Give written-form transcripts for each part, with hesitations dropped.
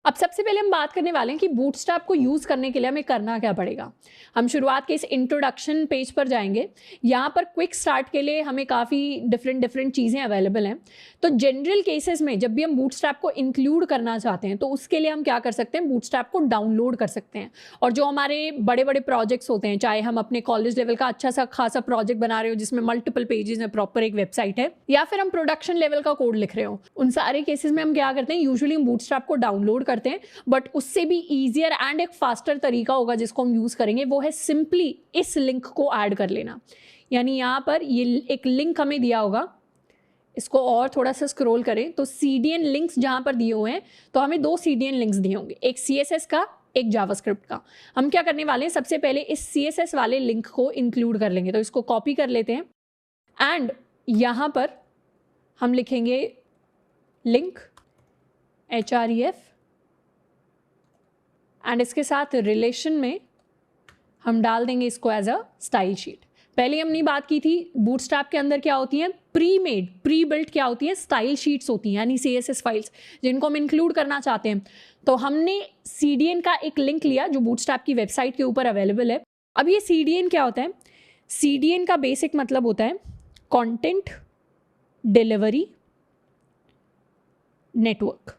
अब सबसे पहले हम बात करने वाले हैं कि बूटस्ट्रैप को यूज़ करने के लिए हमें करना क्या पड़ेगा। हम शुरुआत के इस इंट्रोडक्शन पेज पर जाएंगे। यहाँ पर क्विक स्टार्ट के लिए हमें काफ़ी डिफरेंट चीज़ें अवेलेबल हैं। तो जनरल केसेस में जब भी हम बूटस्ट्रैप को इंक्लूड करना चाहते हैं तो उसके लिए हम क्या कर सकते हैं, बूटस्ट्रैप को डाउनलोड कर सकते हैं। और जो हमारे बड़े बड़े प्रोजेक्ट्स होते हैं, चाहे हम अपने कॉलेज लेवल का अच्छा सा खासा प्रोजेक्ट बना रहे हो जिसमें मल्टीपल पेजेस हैं, प्रॉपर एक वेबसाइट है, या फिर हम प्रोडक्शन लेवल का कोड लिख रहे हो, उन सारे केसेस में हम क्या करते हैं, यूजुअली हम बूटस्ट्रैप को डाउनलोड करते हैं। बट उससे भी ईजियर एंड एक फास्टर तरीका होगा जिसको हम यूज करेंगे, वो है सिंपली इस लिंक को ऐड कर लेना। यानी यहाँ पर ये एक लिंक हमें दिया होगा, इसको और थोड़ा सा स्क्रॉल करें तो CDN लिंक्स जहाँ पर दिए हुए हैं, तो हमें 2 CDN लिंक्स दिए होंगे, एक CSS का, एक जावास्क्रिप्ट का। हम क्या करने वाले हैं, सबसे पहले इस CSS वाले लिंक को इंक्लूड कर लेंगे। तो इसको कॉपी कर लेते हैं एंड यहाँ पर हम लिखेंगे लिंक href एंड इसके साथ रिलेशन में हम डाल देंगे इसको एज अ स्टाइल शीट। पहले हमने बात की थी बूटस्ट्रैप के अंदर क्या होती हैं, प्री मेड प्री बिल्ट क्या होती है, स्टाइल शीट्स होती हैं, यानी CSS फाइल्स जिनको हम इंक्लूड करना चाहते हैं। तो हमने CDN का एक लिंक लिया जो बूटस्ट्रैप की वेबसाइट के ऊपर अवेलेबल है। अब ये CDN क्या होता है, CDN का बेसिक मतलब होता है कंटेंट डिलीवरी नेटवर्क।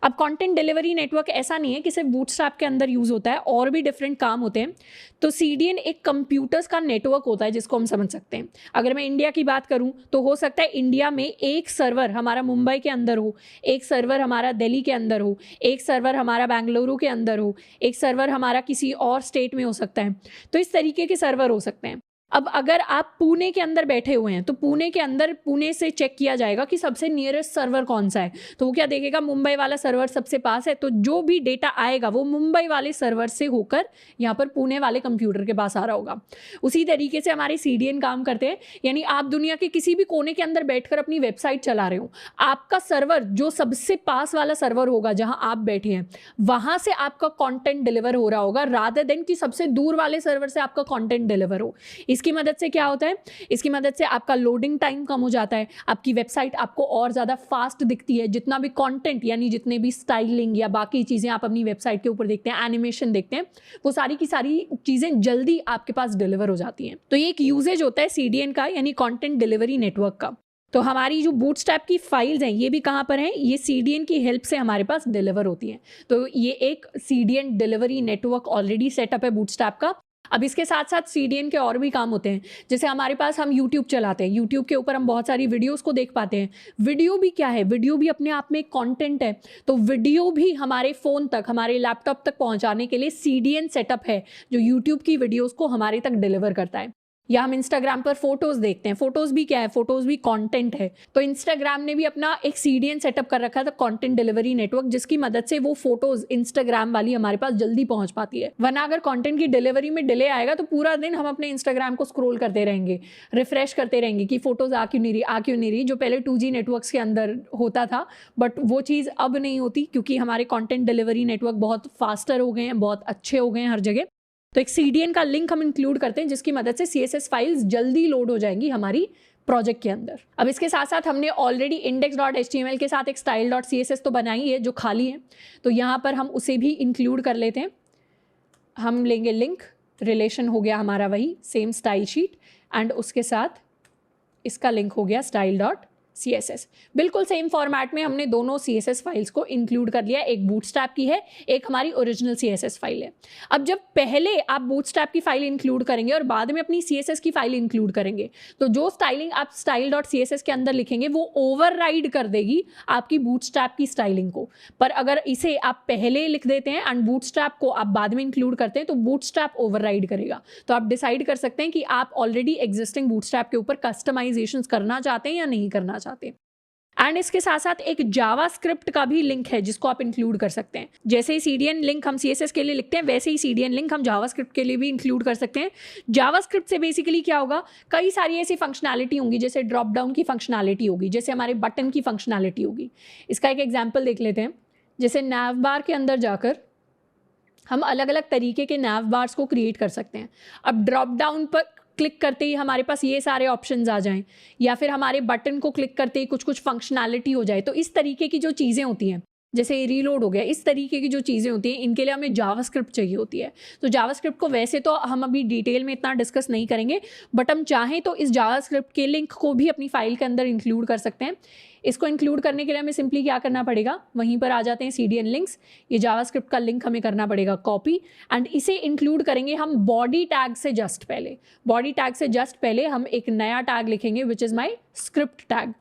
अब कंटेंट डिलीवरी नेटवर्क ऐसा नहीं है कि सिर्फ बूटस्ट्रैप के अंदर यूज होता है, और भी डिफरेंट काम होते हैं। तो CDN एक कंप्यूटर्स का नेटवर्क होता है जिसको हम समझ सकते हैं। अगर मैं इंडिया की बात करूं तो हो सकता है इंडिया में एक सर्वर हमारा मुंबई के अंदर हो, एक सर्वर हमारा दिल्ली के अंदर हो, एक सर्वर हमारा बेंगलुरु के अंदर हो, एक सर्वर हमारा किसी और स्टेट में हो सकता है। तो इस तरीके के सर्वर हो सकते हैं। अब अगर आप पुणे के अंदर बैठे हुए हैं तो पुणे के अंदर पुणे से चेक किया जाएगा कि सबसे नियरेस्ट सर्वर कौन सा है। तो वो क्या देखेगा, मुंबई वाला सर्वर सबसे पास है, तो जो भी डेटा आएगा वो मुंबई वाले सर्वर से होकर यहाँ पर पुणे वाले कंप्यूटर के पास आ रहा होगा। उसी तरीके से हमारे CDN काम करते हैं। यानी आप दुनिया के किसी भी कोने के अंदर बैठकर अपनी वेबसाइट चला रहे हो, आपका सर्वर जो सबसे पास वाला सर्वर होगा जहां आप बैठे हैं, वहां से आपका कंटेंट डिलीवर हो रहा होगा, रादर देन कि सबसे दूर वाले सर्वर से आपका कंटेंट डिलीवर हो। इसकी मदद से क्या होता है, इसकी मदद से आपका लोडिंग टाइम कम हो जाता है, आपकी वेबसाइट आपको और ज़्यादा फास्ट दिखती है। जितना भी कंटेंट यानी जितने भी स्टाइलिंग या बाकी चीज़ें आप अपनी वेबसाइट के ऊपर देखते हैं, एनिमेशन देखते हैं, वो सारी की सारी चीज़ें जल्दी आपके पास डिलीवर हो जाती हैं। तो ये एक यूजेज होता है CDN का, यानी कंटेंट डिलीवरी नेटवर्क का। तो हमारी जो बूटस्ट्रैप की फाइल्स हैं ये भी कहाँ पर हैं, ये CDN की हेल्प से हमारे पास डिलीवर होती हैं। तो ये एक CDN delivery network already setup है बूटस्ट्रैप का। अब इसके साथ साथ CDN के और भी काम होते हैं। जैसे हमारे पास हम YouTube चलाते हैं, YouTube के ऊपर हम बहुत सारी वीडियोस को देख पाते हैं। वीडियो भी क्या है, वीडियो भी अपने आप में एक कंटेंट है। तो वीडियो भी हमारे फ़ोन तक, हमारे लैपटॉप तक पहुंचाने के लिए CDN सेटअप है जो YouTube की वीडियोस को हमारे तक डिलीवर करता है। या हम इंस्टाग्राम पर फोटोज देखते हैं, फोटोज भी क्या है, फोटोज भी कंटेंट है। तो इंस्टाग्राम ने भी अपना एक CDN सेटअप कर रखा था, कंटेंट डिलीवरी नेटवर्क, जिसकी मदद से वो फोटोज इंस्टाग्राम वाली हमारे पास जल्दी पहुंच पाती है। वरना अगर कंटेंट की डिलीवरी में डिले आएगा तो पूरा दिन हम अपने इंस्टाग्राम को स्क्रॉल करते रहेंगे, रिफ्रेश करते रहेंगे कि फोटोज आ क्यों नहीं रही, जो पहले 2G नेटवर्क्स के अंदर होता था। बट वो चीज़ अब नहीं होती क्योंकि हमारे कंटेंट डिलीवरी नेटवर्क बहुत फास्टर हो गए हैं, बहुत अच्छे हो गए हैं हर जगह। तो एक CDN का लिंक हम इंक्लूड करते हैं जिसकी मदद से CSS फाइल्स जल्दी लोड हो जाएंगी हमारी प्रोजेक्ट के अंदर। अब इसके साथ साथ हमने ऑलरेडी index.html के साथ एक style.css तो बनाई है जो खाली है, तो यहाँ पर हम उसे भी इंक्लूड कर लेते हैं। हम लेंगे लिंक, रिलेशन हो गया हमारा वही सेम स्टाइल शीट, एंड उसके साथ इसका लिंक हो गया style.css। बिल्कुल सेम फॉर्मेट में हमने दोनों CSS फाइल्स को इंक्लूड कर लिया। एक बूटस्ट्रैप की है, एक हमारी ओरिजिनल CSS फाइल है। अब जब पहले आप बूटस्ट्रैप की फाइल इंक्लूड करेंगे और बाद में अपनी CSS की फाइल इंक्लूड करेंगे, तो जो स्टाइलिंग आप style.css के अंदर लिखेंगे वो ओवरराइड कर देगी आपकी बूटस्ट्रैप की स्टाइलिंग को। पर अगर इसे आप पहले लिख देते हैं एंड बूटस्ट्रैप को आप बाद में इंक्लूड करते हैं तो बूटस्ट्रैप ओवरराइड करेगा। तो आप डिसाइड कर सकते हैं कि आप ऑलरेडी एग्जिस्टिंग बूटस्ट्रैप के ऊपर कस्टमाइजेशंस करना चाहते हैं या नहीं करना चाहते। एंड इसके साथ साथ एक जावास्क्रिप्ट का भी लिंक है जिसको आप इंक्लूड कर सकते हैं। जैसे ही CDN लिंक हम CSS के लिए लिखते हैं, वैसे ही CDN लिंक हम जावास्क्रिप्ट के लिए भी इंक्लूड कर सकते हैं। जावास्क्रिप्ट से बेसिकली क्या होगा, कई सारी ऐसी फंक्शनैलिटी होंगी, जैसे ड्रॉप डाउन की फंक्शनैलिटी होगी, जैसे हमारे बटन की फंक्शनैलिटी होगी। इसका एक एग्जाम्पल देख लेते हैं। जैसे नैव बार के अंदर जाकर हम अलग अलग तरीके के नैव बार्स को क्रिएट कर सकते हैं। अब ड्रॉप डाउन पर क्लिक करते ही हमारे पास ये सारे ऑप्शंस आ जाएं, या फिर हमारे बटन को क्लिक करते ही कुछ कुछ फंक्शनैलिटी हो जाए। तो इस तरीके की जो चीज़ें होती हैं जैसे रीलोड हो गया, इस तरीके की जो चीज़ें होती हैं इनके लिए हमें जावास्क्रिप्ट चाहिए होती है। तो जावास्क्रिप्ट को वैसे तो हम अभी डिटेल में इतना डिस्कस नहीं करेंगे, बट हम चाहें तो इस जावास्क्रिप्ट के लिंक को भी अपनी फाइल के अंदर इंक्लूड कर सकते हैं। इसको इंक्लूड करने के लिए हमें सिंपली क्या करना पड़ेगा, वहीं पर आ जाते हैं CDN लिंक्स, ये जावास्क्रिप्ट का लिंक हमें करना पड़ेगा कॉपी, एंड इसे इंक्लूड करेंगे हम बॉडी टैग से जस्ट पहले। बॉडी टैग से जस्ट पहले हम एक नया टैग लिखेंगे which is my script tag.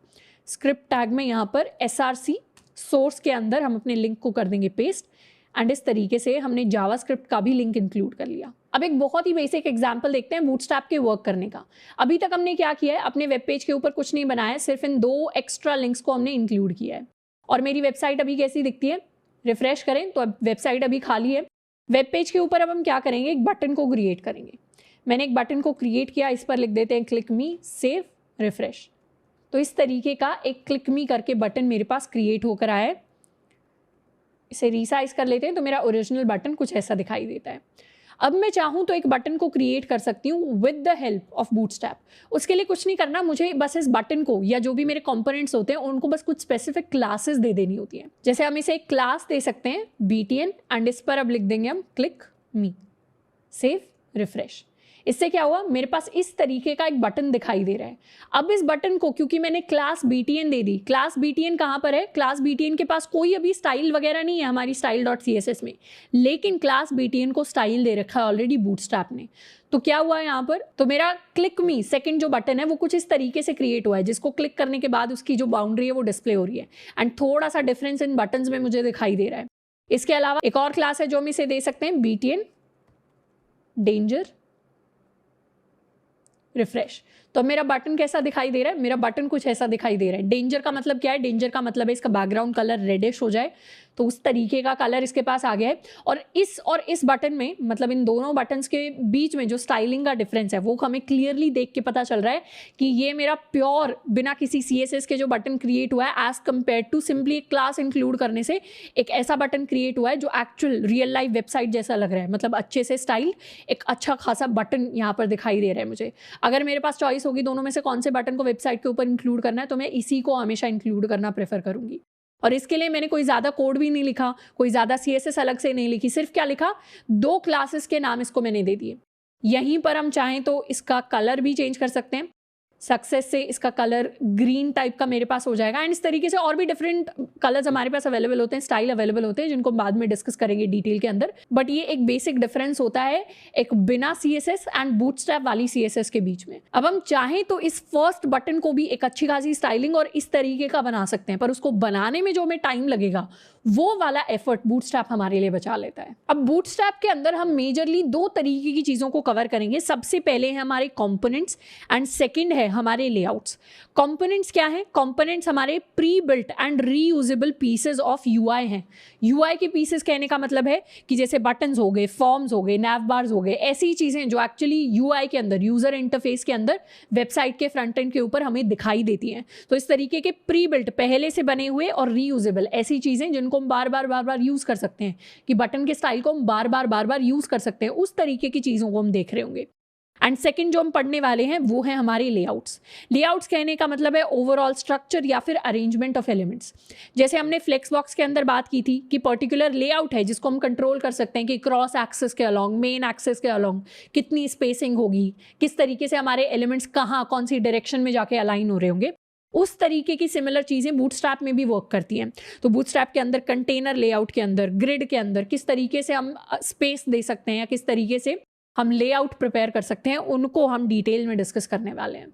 Script tag में यहाँ पर SRC सोर्स के अंदर हम अपने लिंक को कर देंगे पेस्ट, एंड इस तरीके से हमने जावास्क्रिप्ट का भी लिंक इंक्लूड कर लिया। अब एक बहुत ही बेसिक एग्जांपल देखते हैं बूटस्ट्रैप के वर्क करने का। अभी तक हमने क्या किया है, अपने वेब पेज के ऊपर कुछ नहीं बनाया है, सिर्फ इन 2 एक्स्ट्रा लिंक्स को हमने इंक्लूड किया है। और मेरी वेबसाइट अभी कैसी दिखती है, रिफ्रेश करें तो अब वेबसाइट अभी खाली है। वेब पेज के ऊपर अब हम क्या करेंगे, एक बटन को क्रिएट करेंगे। मैंने एक बटन को क्रिएट किया, इस पर लिख देते हैं क्लिक मी, सेव, रिफ्रेश। तो इस तरीके का एक क्लिक मी करके बटन मेरे पास क्रिएट होकर आया है। इसे रीसाइज कर लेते हैं तो मेरा ओरिजिनल बटन कुछ ऐसा दिखाई देता है। अब मैं चाहूँ तो एक बटन को क्रिएट कर सकती हूँ with the help of bootstrap. उसके लिए कुछ नहीं करना, मुझे बस इस बटन को या जो भी मेरे कंपोनेंट्स होते हैं उनको बस कुछ स्पेसिफिक क्लासेस दे देनी होती है। जैसे हम इसे एक क्लास दे सकते हैं BTN, एंड इस पर अब लिख देंगे हम क्लिक मी, सेव, रिफ्रेश। इससे क्या हुआ, मेरे पास इस तरीके का एक बटन दिखाई दे रहा है। अब इस बटन को क्योंकि मैंने क्लास BTN दे दी, क्लास BTN कहाँ पर है, क्लास BTN के पास कोई अभी स्टाइल वगैरह नहीं है हमारी style.css में, लेकिन क्लास BTN को स्टाइल दे रखा है ऑलरेडी बूटस्ट्रैप ने। तो क्या हुआ है यहाँ पर, तो मेरा क्लिक मी सेकंड जो बटन है वो कुछ इस तरीके से क्रिएट हुआ है, जिसको क्लिक करने के बाद उसकी जो बाउंड्री है वो डिस्प्ले हो रही है, एंड थोड़ा सा डिफरेंस इन बटन्स में मुझे दिखाई दे रहा है। इसके अलावा एक और क्लास है जो हम इसे दे सकते हैं BTN डेंजर, रिफ्रेश। तो मेरा बटन कैसा दिखाई दे रहा है, मेरा बटन कुछ ऐसा दिखाई दे रहा है। डेंजर का मतलब क्या है, डेंजर का मतलब है इसका बैकग्राउंड कलर रेडिश हो जाए, तो उस तरीके का कलर इसके पास आ गया है। और इस बटन में, मतलब इन दोनों बटन्स के बीच में जो स्टाइलिंग का डिफरेंस है वो हमें क्लियरली देख के पता चल रहा है कि ये मेरा प्योर बिना किसी CSS के जो बटन क्रिएट हुआ है एज कम्पेयर टू सिंपली एक क्लास इंक्लूड करने से एक ऐसा बटन क्रिएट हुआ है जो एक्चुअल रियल लाइफ वेबसाइट जैसा लग रहा है। मतलब अच्छे से स्टाइल, एक अच्छा खासा बटन यहाँ पर दिखाई दे रहा है मुझे। अगर मेरे पास चॉइस होगी दोनों में से कौन से बटन को वेबसाइट के ऊपर इंक्लूड करना है, तो मैं इसी को हमेशा इंक्लूड करना प्रेफर करूंगी। और इसके लिए मैंने कोई ज़्यादा कोड भी नहीं लिखा, कोई ज़्यादा CSS अलग से नहीं लिखी, सिर्फ क्या लिखा, 2 क्लासेस के नाम इसको मैंने दे दिए। यहीं पर हम चाहें तो इसका कलर भी चेंज कर सकते हैं। सक्सेस से इसका कलर ग्रीन टाइप का मेरे पास हो जाएगा, एंड इस तरीके से और भी डिफरेंट कलर्स हमारे पास अवेलेबल होते हैं, स्टाइल अवेलेबल होते हैं, जिनको बाद में डिस्कस करेंगे डिटेल के अंदर। बट ये एक बेसिक डिफरेंस होता है एक बिना CSS एंड बूटस्ट्रैप वाली CSS के बीच में। अब हम चाहें तो इस फर्स्ट बटन को भी एक अच्छी खासी स्टाइलिंग और इस तरीके का बना सकते हैं, पर उसको बनाने में जो हमें टाइम लगेगा वो वाला एफर्ट बूटस्ट्रैप हमारे लिए बचा लेता है। अब बूटस्ट्रैप के अंदर हम मेजरली 2 तरीके की चीज़ों को कवर करेंगे। सबसे पहले है हमारे कंपोनेंट्स, एंड सेकंड है हमारे लेआउट्स। कंपोनेंट्स क्या है, कंपोनेंट्स हमारे pre built and reusable pieces of UI हैं। UI के पीसेस कहने का मतलब है कि जैसे बटन्स हो गए, फॉर्म्स हो गए, नैव बार्स हो गए, ऐसी चीज़ें जो एक्चुअली UI के अंदर, यूजर इंटरफेस के अंदर वेबसाइट के फ्रंट एंड के ऊपर हमें दिखाई देती हैं। तो इस तरीके के प्री बिल्ट पहले से बने हुए और रीयूजेबल ऐसी चीज़ें जिनको हम बार बार यूज़ कर सकते हैं, कि बटन के स्टाइल को हम बार बार यूज़ कर सकते हैं, उस तरीके की चीज़ों को हम देख रहे होंगे। एंड सेकंड जो हम पढ़ने वाले हैं वो है हमारे लेआउट्स। लेआउट्स कहने का मतलब है ओवरऑल स्ट्रक्चर या फिर अरेंजमेंट ऑफ एलिमेंट्स। जैसे हमने फ्लेक्सबॉक्स के अंदर बात की थी कि पर्टिकुलर लेआउट है जिसको हम कंट्रोल कर सकते हैं कि क्रॉस एक्सेस के अलॉन्ग, मेन एक्सेस के अलॉन्ग कितनी स्पेसिंग होगी, किस तरीके से हमारे एलिमेंट्स कहाँ कौन सी डायरेक्शन में जाके अलाइन हो रहे होंगे। उस तरीके की सिमिलर चीज़ें बूटस्ट्रैप में भी वर्क करती हैं। तो बूटस्ट्रैप के अंदर कंटेनर लेआउट के अंदर, ग्रिड के अंदर किस तरीके से हम स्पेस दे सकते हैं या किस तरीके से हम लेआउट प्रिपेयर कर सकते हैं, उनको हम डिटेल में डिस्कस करने वाले हैं।